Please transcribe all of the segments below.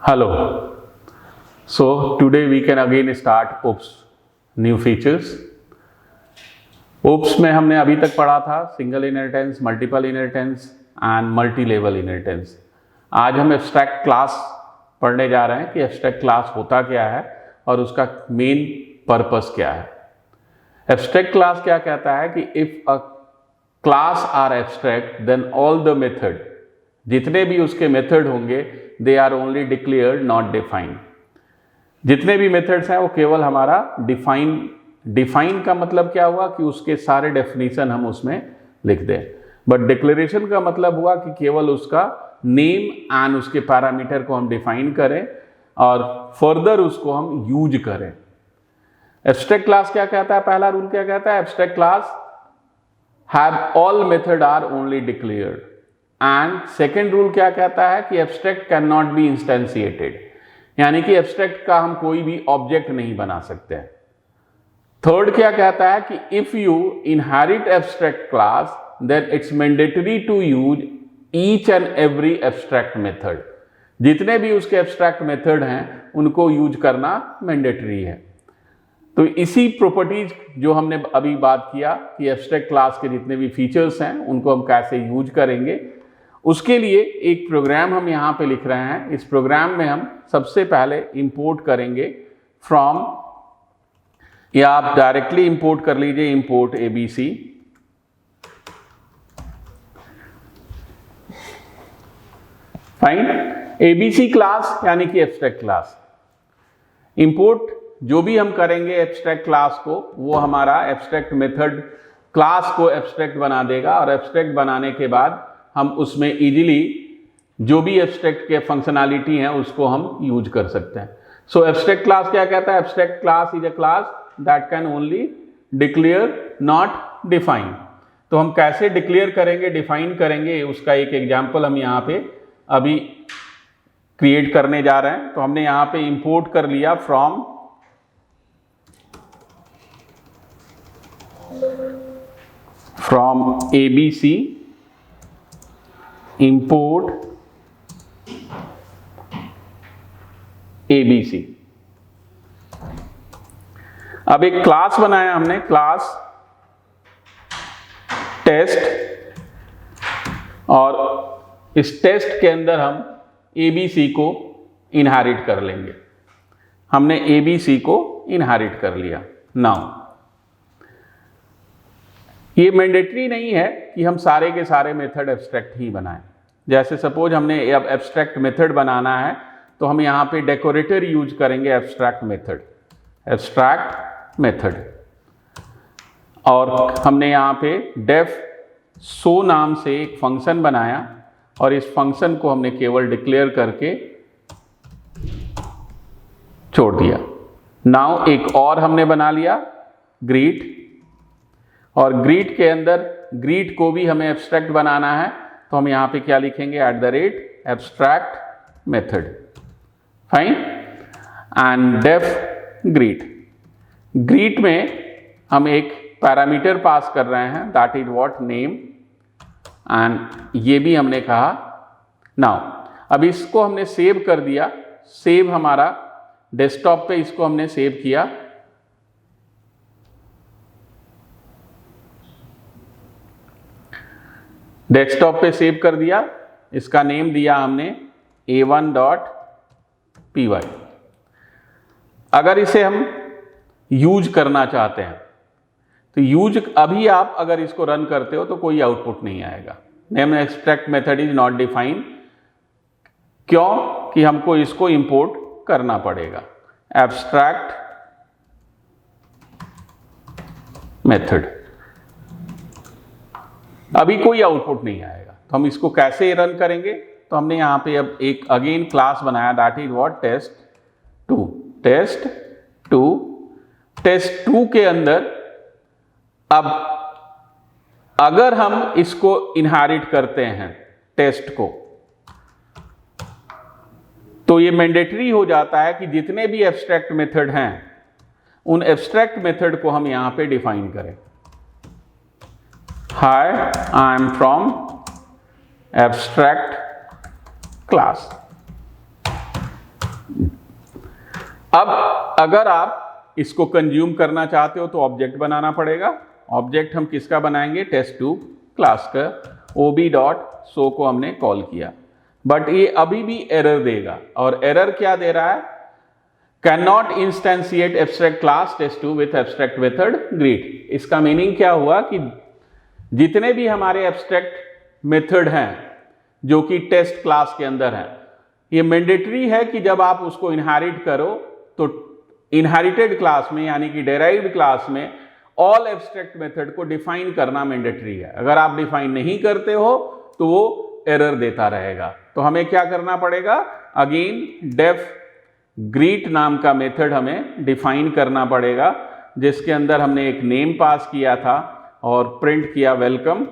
Hello. So today we can again start OOPS new features. OOPS में हमने अभी तक पढ़ा था single inheritance, multiple inheritance and multi level inheritance. आज हम एब्स्ट्रैक्ट क्लास पढ़ने जा रहे हैं कि एब्स्ट्रैक्ट क्लास होता क्या है और उसका मेन पर्पस क्या है. एब्स्ट्रैक्ट क्लास क्या कहता है कि if a class are abstract then all the method, जितने भी उसके मेथड होंगे they are only declared not defined. जितने भी मेथड्स हैं वो केवल हमारा डिफाइन का मतलब क्या हुआ कि उसके सारे डेफिनेशन हम उसमें लिख दें. बट डिक्लेरेशन का मतलब हुआ कि केवल उसका नेम एंड उसके पैरामीटर को हम डिफाइन करें और फर्दर उसको हम यूज करें. एब्स्ट्रैक्ट क्लास क्या कहता है? पहला रूल क्या कहता है? Abstract class have all method are only declared. And second rule क्या कहता है कि abstract can not be instantiated, यानी कि एब्स्ट्रैक्ट का हम कोई भी ऑब्जेक्ट नहीं बना सकते हैं. थर्ड क्या कहता है कि if you inherit abstract class then it's mandatory to use each and every abstract method. जितने भी उसके एब्स्ट्रैक्ट मेथड हैं उनको यूज करना मैंडेटरी है. तो इसी प्रॉपर्टीज जो हमने अभी बात किया कि एब्स्ट्रैक्ट क्लास के जितने भी फीचर्स हैं उनको हम कैसे यूज करेंगे, उसके लिए एक प्रोग्राम हम यहाँ पे लिख रहे हैं. इस प्रोग्राम में हम सबसे पहले इंपोर्ट करेंगे फ्रॉम, या आप डायरेक्टली इंपोर्ट कर लीजिए, import ABC. Fine. ABC class यानी कि एब्स्ट्रैक्ट क्लास. इंपोर्ट जो भी हम करेंगे एब्स्ट्रैक्ट क्लास को, वो हमारा एब्स्ट्रैक्ट मेथड क्लास को एब्स्ट्रैक्ट बना देगा और एब्स्ट्रैक्ट बनाने के बाद हम उसमें इजीली जो भी एब्स्ट्रैक्ट के फंक्शनैलिटी हैं उसको हम यूज कर सकते हैं. सो एब्स्ट्रैक्ट क्लास क्या कहता है? Abstract class is a class that can only declare not define. तो हम कैसे डिक्लेयर करेंगे, डिफाइन करेंगे, उसका एक एग्जाम्पल हम यहाँ पे अभी क्रिएट करने जा रहे हैं. तो हमने यहाँ पे इंपोर्ट कर लिया फ्रॉम एबीसी इंपोर्ट एबीसी. अब एक क्लास बनाया हमने, क्लास टेस्ट, और इस टेस्ट के अंदर हम एबीसी को इनहेरिट कर लेंगे. हमने एबीसी को इनहेरिट कर लिया. नाउ ये मैंडेटरी नहीं है कि हम सारे के सारे मेथड एब्स्ट्रैक्ट ही बनाएं. जैसे सपोज हमने अब एब्स्ट्रैक्ट मेथड बनाना है तो हम यहाँ पे डेकोरेटर यूज करेंगे एब्स्ट्रैक्ट मेथड. और हमने यहाँ पे डेफ सो नाम से एक फंक्शन बनाया और इस फंक्शन को हमने केवल डिक्लेयर करके छोड़ दिया. नाउ एक और हमने बना लिया ग्रीट, और ग्रीट के अंदर ग्रीट को भी हमें एब्स्ट्रैक्ट बनाना है. तो हम यहाँ पे क्या लिखेंगे? @Abstract method. Fine. And def greet में हम एक पैरामीटर पास कर रहे हैं, that is what name, and ये भी हमने कहा नाउ. अब इसको हमने सेव कर दिया. सेव हमारा डेस्कटॉप पे इसको हमने सेव किया. डेस्कटॉप पे सेव कर दिया. इसका नेम दिया हमने a1.py. अगर इसे हम यूज करना चाहते हैं तो यूज, अभी आप अगर इसको रन करते हो तो कोई आउटपुट नहीं आएगा. Name abstract method is not defined. क्यों? कि हमको इसको इंपोर्ट करना पड़ेगा. एब्स्ट्रैक्ट मेथड, अभी कोई आउटपुट नहीं आएगा. तो हम इसको कैसे रन करेंगे? तो हमने यहाँ पे अब एक अगेन क्लास बनाया, दैट इज व्हाट टेस्ट2 के अंदर अब अगर हम इसको इनहेरिट करते हैं टेस्ट को, तो ये मैंडेटरी हो जाता है कि जितने भी एब्स्ट्रैक्ट मेथड हैं उन एब्स्ट्रैक्ट मेथड को हम यहां पे डिफाइन करें. Hi, I am from abstract class. अब अगर आप इसको कंज्यूम करना चाहते हो तो ऑब्जेक्ट बनाना पड़ेगा। ऑब्जेक्ट हम किसका बनाएंगे, टेस्ट2 क्लास का। ob.show को हमने कॉल किया, बट ये अभी भी एरर देगा। और एरर क्या दे रहा है, can not instantiate abstract class test two with abstract method greet. इसका मीनिंग क्या हुआ कि जितने भी हमारे एब्स्ट्रैक्ट मेथड हैं जो कि टेस्ट क्लास के अंदर हैं, ये मैंडेटरी है कि जब आप उसको इनहेरिट करो तो इनहेरिटेड क्लास में यानी कि डेराइव्ड क्लास में ऑल एब्स्ट्रैक्ट मेथड को डिफाइन करना मैंडेटरी है। अगर आप डिफाइन नहीं करते हो तो वो एरर देता रहेगा। तो हमें क्या करना पड़ेगा, अगेन डेफ ग्रीट नाम का मेथड हमें डिफाइन करना पड़ेगा, जिसके अंदर हमने एक नेम पास किया था और प्रिंट किया वेलकम,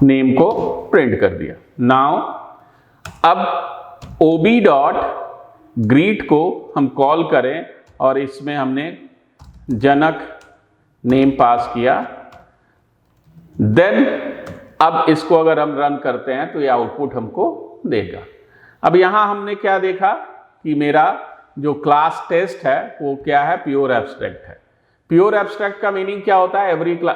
नेम को प्रिंट कर दिया। नाउ अब ob.greet को हम कॉल करें और इसमें हमने जनक नेम पास किया। देन अब इसको अगर हम रन करते हैं तो ये आउटपुट हमको देगा। अब यहां हमने क्या देखा कि मेरा जो क्लास टेस्ट है वो क्या है, प्योर एब्स्ट्रैक्ट है। प्योर एब्स्ट्रैक्ट का मीनिंग क्या होता है,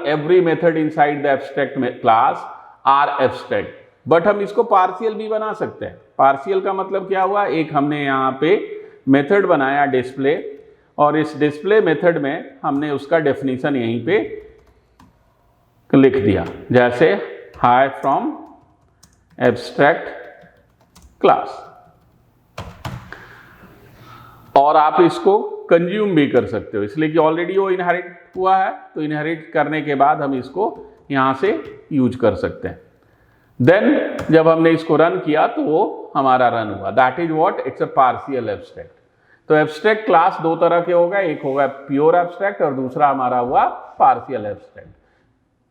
every method inside the abstract class are abstract. But हम इसको पार्शियल भी बना सकते हैं। पार्शियल का मतलब क्या हुआ, एक हमने यहाँ पे मेथड बनाया डिस्प्ले, और इस डिस्प्ले मेथड में हमने उसका डेफिनेशन यहीं पे लिख दिया, जैसे हाई फ्रॉम एब्स्ट्रैक्ट क्लास। और आप इसको कंज्यूम भी कर सकते हो, इसलिए कि ऑलरेडी वो इनहेरिट हुआ है, तो इनहेरिट करने के बाद हम इसको यहां से यूज कर सकते हैं। देन जब हमने इसको रन किया तो वो हमारा रन हुआ। That is what, it's a partial abstract. तो एब्स्ट्रैक्ट क्लास दो तरह के होगा, एक होगा प्योर एब्स्ट्रैक्ट और दूसरा हमारा हुआ पार्शियल एब्स्ट्रैक्ट।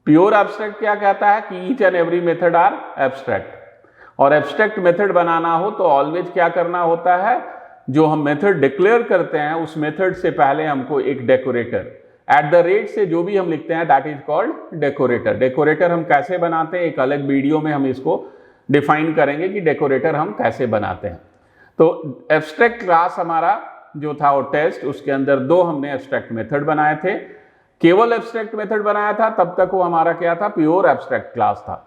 प्योर एब्स्ट्रैक्ट क्या कहता है कि each and every method are abstract, और एब्स्ट्रैक्ट मेथड बनाना हो तो ऑलवेज क्या करना होता है, जो हम मेथड डिक्लेयर करते हैं उस मेथड से पहले हमको एक डेकोरेटर एट द रेट से जो भी हम लिखते हैं that is called decorator. Decorator हम कैसे बनाते हैं, एक अलग वीडियो में हम इसको डिफाइन करेंगे कि डेकोरेटर हम कैसे बनाते हैं। तो एब्स्ट्रैक्ट क्लास हमारा जो था वो टेस्ट, उसके अंदर दो हमने एब्स्ट्रैक्ट मेथड बनाए थे। केवल एब्स्ट्रैक्ट मेथड बनाया था तब तक वो हमारा क्या था, प्योर एब्स्ट्रैक्ट क्लास था।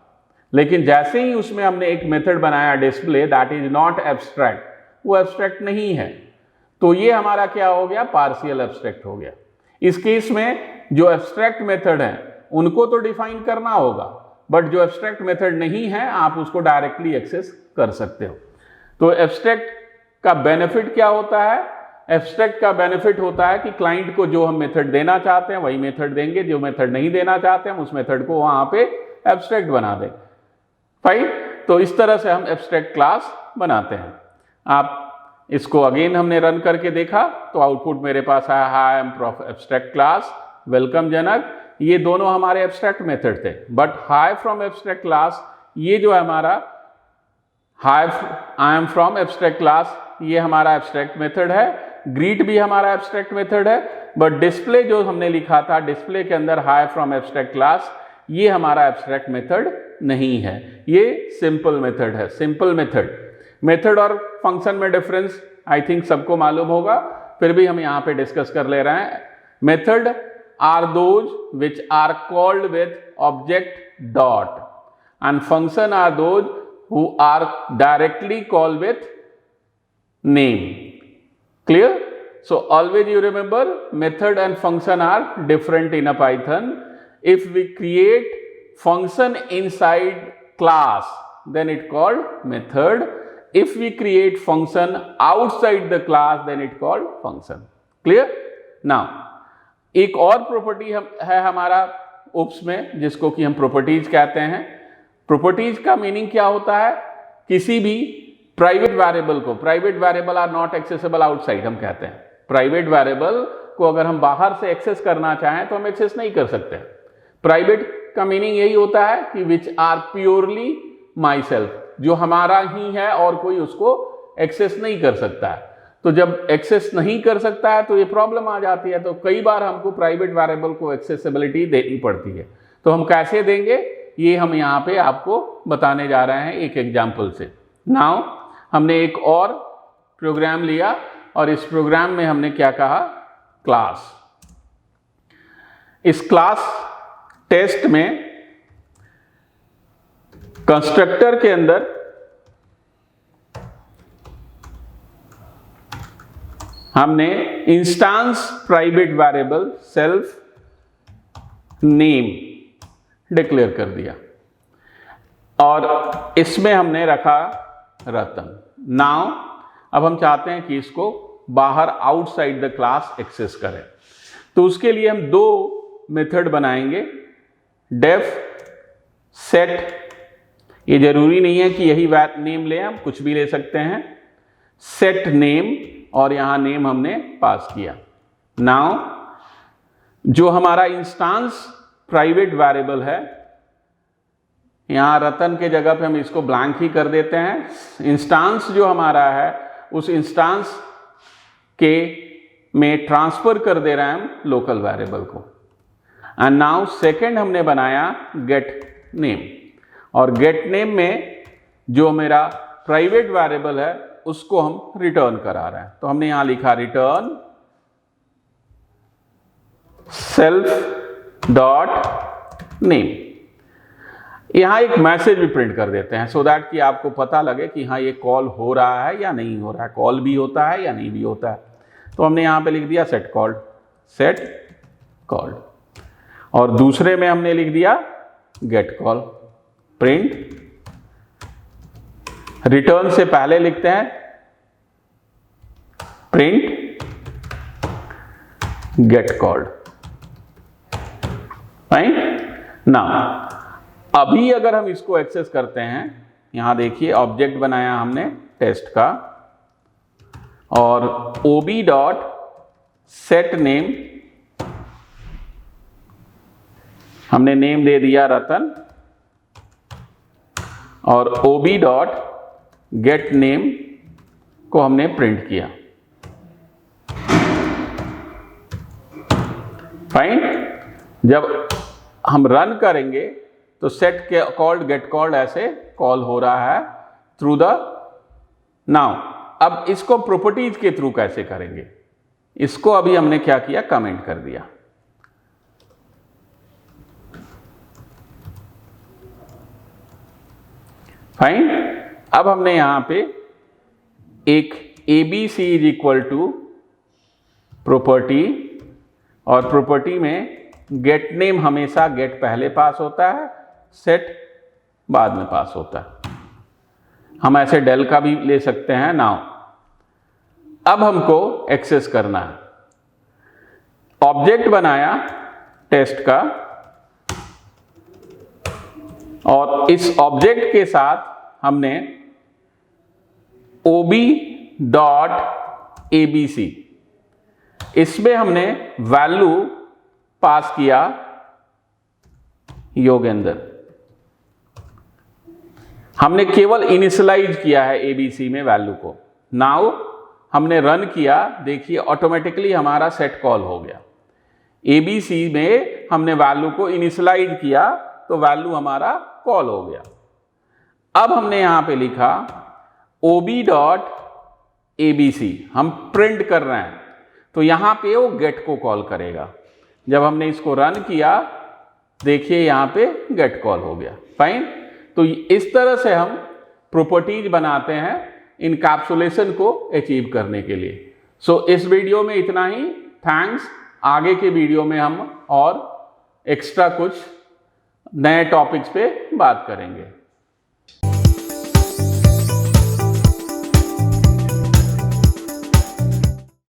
लेकिन जैसे ही उसमें हमने एक मेथड बनाया display, that is not abstract, वो एब्स्ट्रैक्ट नहीं है, तो ये हमारा क्या हो गया, पार्शियल एब्स्ट्रैक्ट हो गया। इस केस में जो एब्स्ट्रैक्ट मेथड हैं उनको तो डिफाइन करना होगा, बट जो एब्स्ट्रैक्ट मेथड नहीं है आप उसको डायरेक्टली एक्सेस कर सकते हो। तो एब्स्ट्रैक्ट का बेनिफिट क्या होता है, एब्स्ट्रैक्ट का बेनिफिट होता है कि क्लाइंट को जो हम मेथड देना चाहते हैं वही मेथड देंगे, जो मेथड नहीं देना चाहते हैं उस मेथड को वहां पे एब्स्ट्रैक्ट बना दें। फाइन, तो इस तरह से हम एब्स्ट्रैक्ट क्लास बनाते हैं। आप इसको अगेन हमने रन करके देखा तो आउटपुट मेरे पास आया, hi am from abstract class, welcome Janak. ये दोनों हमारे एब्स्ट्रैक्ट मेथड थे, but hi from abstract class ये जो है हमारा hi I am from abstract class, ये हमारा एब्स्ट्रैक्ट मेथड है। ग्रीट भी हमारा एब्स्ट्रैक्ट मेथड है, बट डिस्प्ले जो हमने लिखा था डिस्प्ले के अंदर हाई फ्रॉम एब्स्ट्रैक्ट क्लास, ये हमारा एब्स्ट्रैक्ट मेथड नहीं है, ये सिंपल मेथड है। सिंपल मेथड और फंक्शन में डिफरेंस आई थिंक सबको मालूम होगा, फिर भी हम यहां पे डिस्कस कर ले रहे हैं। Method are those which are called with object dot, and function are those who are directly called with name. Clear? So always you remember method and function are different in a Python. If we create function inside class, then it called method. If we create function outside the class, then it called function. Clear? Now एक और property है हमारा oops में जिसको कि हम properties कहते हैं। प्रॉपर्टीज का मीनिंग क्या होता है, किसी भी प्राइवेट वेरिएबल को, private variable are not accessible outside हम कहते हैं। प्राइवेट वेरिएबल को अगर हम बाहर से एक्सेस करना चाहें तो हम एक्सेस नहीं कर सकते। प्राइवेट का मीनिंग यही होता है कि which are purely myself, जो हमारा ही है और कोई उसको एक्सेस नहीं कर सकता है। तो जब एक्सेस नहीं कर सकता है तो ये प्रॉब्लम आ जाती है। तो कई बार हमको प्राइवेट वेरिएबल को एक्सेसिबिलिटी देनी पड़ती है। तो हम कैसे देंगे ये हम यहाँ पे आपको बताने जा रहे हैं एक एग्जाम्पल से। नाउ हमने एक और प्रोग्राम लिया और इस प्रोग्राम में हमने क्या कहा, क्लास। इस क्लास टेस्ट में कंस्ट्रक्टर के अंदर हमने instance private variable self name declare कर दिया और इसमें हमने रखा रतन। नाउ अब हम चाहते हैं कि इसको बाहर आउटसाइड द क्लास एक्सेस करें, तो उसके लिए हम दो मेथड बनाएंगे, डेफ सेट। ये जरूरी नहीं है कि यही नेम लें, हम कुछ भी ले सकते हैं। सेट नेम और यहां नेम हमने पास किया। नाउ जो हमारा इंस्टेंस प्राइवेट वेरिएबल है, यहां रतन के जगह पे हम इसको ब्लैंक ही कर देते हैं। इंस्टेंस जो हमारा है उस इंस्टेंस के में ट्रांसफर कर दे रहे हैं हम लोकल वेरिएबल को। एंड नाउ सेकंड हमने बनाया गेट नेम, और गेट नेम में जो मेरा प्राइवेट वेरिएबल है उसको हम रिटर्न करा रहे हैं। तो हमने यहां लिखा रिटर्न सेल्फ डॉट नेम। यहां एक मैसेज भी प्रिंट कर देते हैं सो दैट कि आपको पता लगे कि हाँ ये कॉल हो रहा है या नहीं हो रहा है, कॉल भी होता है या नहीं भी होता है। तो हमने यहां पे लिख दिया सेट कॉल्ड, सेट कॉल्ड, और दूसरे में हमने लिख दिया गेट कॉल। प्रिंट रिटर्न से पहले लिखते हैं print gate called. Fine. Now अभी अगर हम इसको एक्सेस करते हैं, यहां देखिए ऑब्जेक्ट बनाया हमने टेस्ट का, और ओबी डॉट सेट नेम, हमने नेम दे दिया रतन, और ओबी डॉट गेट नेम को हमने प्रिंट किया। फाइन। जब हम रन करेंगे तो सेट के कॉल्ड गेट कॉल्ड ऐसे कॉल हो रहा है थ्रू द। नाउ अब इसको प्रॉपर्टीज के थ्रू कैसे करेंगे, इसको अभी हमने क्या किया, कमेंट कर दिया। फाइन। अब हमने यहां पे एक ABC is equal to property, और प्रॉपर्टी में गेट नेम हमेशा गेट पहले पास होता है, सेट बाद में पास होता है। हम ऐसे डेल का भी ले सकते हैं। नाउ अब हमको एक्सेस करना है, ऑब्जेक्ट बनाया टेस्ट का, और इस ऑब्जेक्ट के साथ हमने ओबी डॉट एबीसी, इसमें हमने वैल्यू पास किया योगेंद्र। हमने केवल इनिशियलाइज किया है एबीसी में वैल्यू को। नाउ हमने रन किया, देखिए ऑटोमेटिकली हमारा सेट कॉल हो गया। एबीसी में हमने वैल्यू को इनिशियलाइज किया तो वैल्यू हमारा कॉल हो गया। अब हमने यहां पे लिखा ओबी डॉट एबीसी, हम प्रिंट कर रहे हैं, तो यहां पे वो गेट को कॉल करेगा। जब हमने इसको रन किया, देखिए यहां पे गेट कॉल हो गया। फाइन। तो इस तरह से हम प्रॉपर्टीज बनाते हैं इनकैप्सुलेशन को अचीव करने के लिए। सो इस वीडियो में इतना ही। थैंक्स। आगे के वीडियो में हम और एक्स्ट्रा कुछ नए टॉपिक्स पे बात करेंगे।